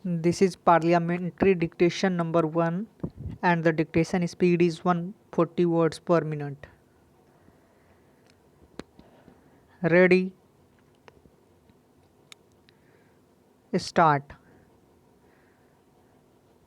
This is parliamentary dictation number 1 and the dictation speed is 140 words per minute. Ready? Start.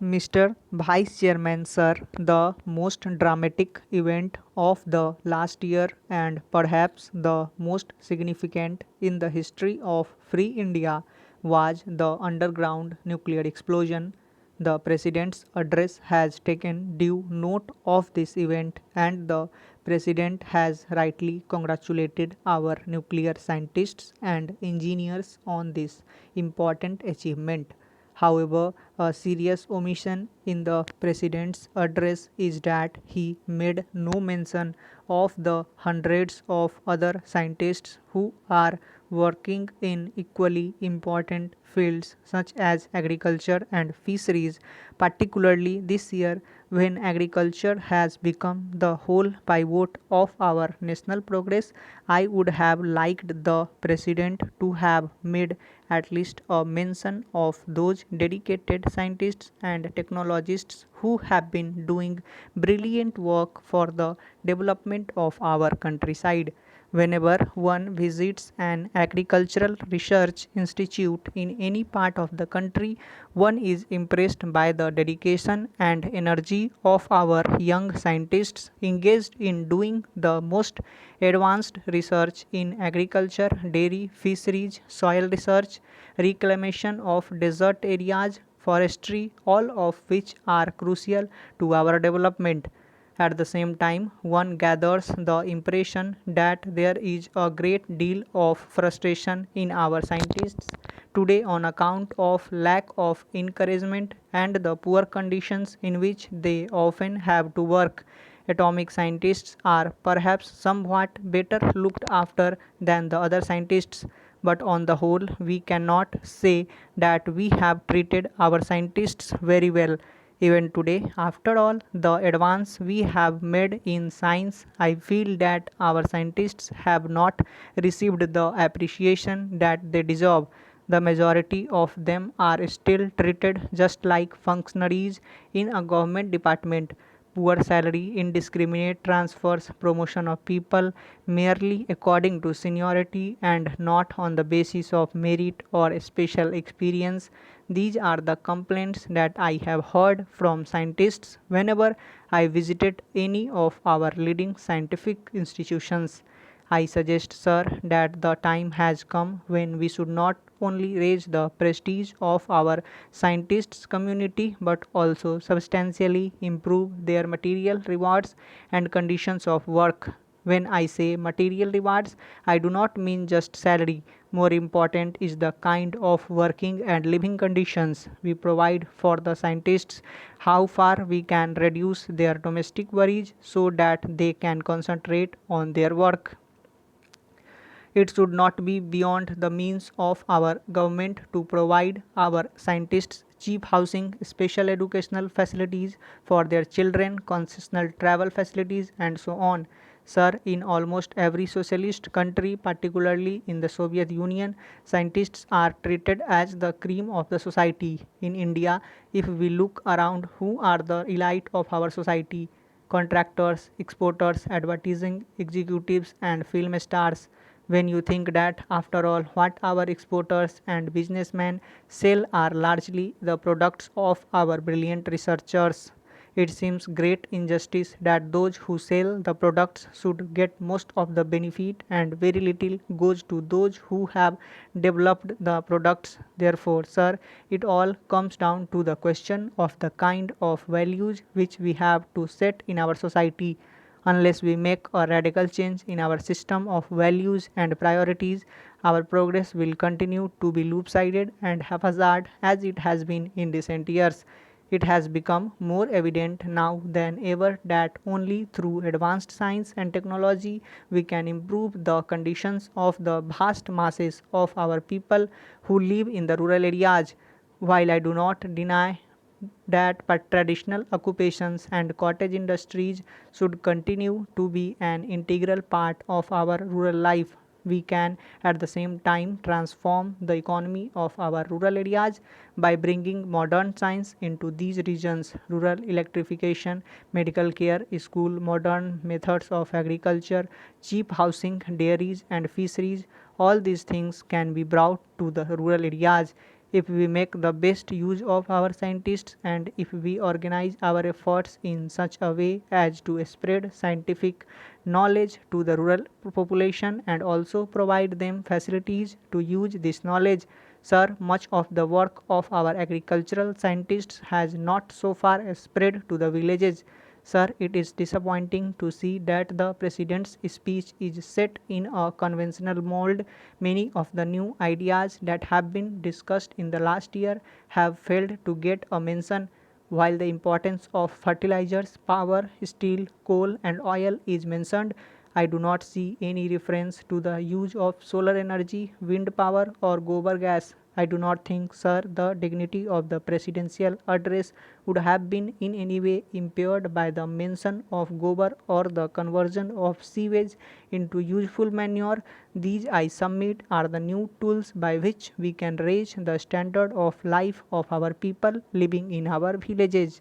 Mr. Vice Chairman, sir, the most dramatic event of the last year and perhaps the most significant in the history of free India was the underground nuclear explosion. The President's address has taken due note of this event, and the President has rightly congratulated our nuclear scientists and engineers on this important achievement. However, a serious omission in the President's address is that he made no mention of the hundreds of other scientists who are working in equally important fields such as agriculture and fisheries, particularly this year when agriculture has become the whole pivot of our national progress. I would have liked the President to have made at least a mention of those dedicated scientists and technologists who have been doing brilliant work for the development of our countryside. Whenever one visits an agricultural research institute in any part of the country, one is impressed by the dedication and energy of our young scientists engaged in doing the most advanced research in agriculture, dairy, fisheries, soil research, reclamation of desert areas, forestry, all of which are crucial to our development. At the same time, one gathers the impression that there is a great deal of frustration in our scientists today on account of lack of encouragement and the poor conditions in which they often have to work. Atomic scientists are perhaps somewhat better looked after than the other scientists, but on the whole, we cannot say that we have treated our scientists very well. Even today, after all the advance we have made in science, I feel that our scientists have not received the appreciation that they deserve. The majority of them are still treated just like functionaries in a government department. Poor salary, indiscriminate transfers, promotion of people merely according to seniority and not on the basis of merit or special experience. These are the complaints that I have heard from scientists whenever I visited any of our leading scientific institutions. I suggest, sir, that the time has come when we should not only raise the prestige of our scientists community but also substantially improve their material rewards and conditions of work. When I say material rewards, I do not mean just salary. More important is the kind of working and living conditions we provide for the scientists, how far we can reduce their domestic worries so that they can concentrate on their work. It should not be beyond the means of our government to provide our scientists cheap housing, special educational facilities for their children, concessional travel facilities, and so on. Sir, in almost every socialist country, particularly in the Soviet Union, scientists are treated as the cream of the society. In India, if we look around, who are the elite of our society? Contractors, exporters, advertising executives, and film stars. When you think that, after all, what our exporters and businessmen sell are largely the products of our brilliant researchers, it seems great injustice that those who sell the products should get most of the benefit and very little goes to those who have developed the products. Therefore, sir, it all comes down to the question of the kind of values which we have to set in our society. Unless we make a radical change in our system of values and priorities, our progress will continue to be loop-sided and haphazard as it has been in recent years. It has become more evident now than ever that only through advanced science and technology we can improve the conditions of the vast masses of our people who live in the rural areas. While I do not deny that but traditional occupations and cottage industries should continue to be an integral part of our rural life, we can at the same time transform the economy of our rural areas by bringing modern science into these regions. Rural electrification, medical care, school, modern methods of agriculture, cheap housing, dairies, and fisheries, all these things can be brought to the rural areas if we make the best use of our scientists and if we organize our efforts in such a way as to spread scientific knowledge to the rural population and also provide them facilities to use this knowledge. Sir, much of the work of our agricultural scientists has not so far spread to the villages. Sir, it is disappointing to see that the President's speech is set in a conventional mold. Many of the new ideas that have been discussed in the last year have failed to get a mention. While the importance of fertilizers, power, steel, coal, and oil is mentioned, I do not see any reference to the use of solar energy, wind power, or gobar gas. I do not think, sir, the dignity of the presidential address would have been in any way impaired by the mention of gobar or the conversion of sewage into useful manure. These, I submit, are the new tools by which we can raise the standard of life of our people living in our villages.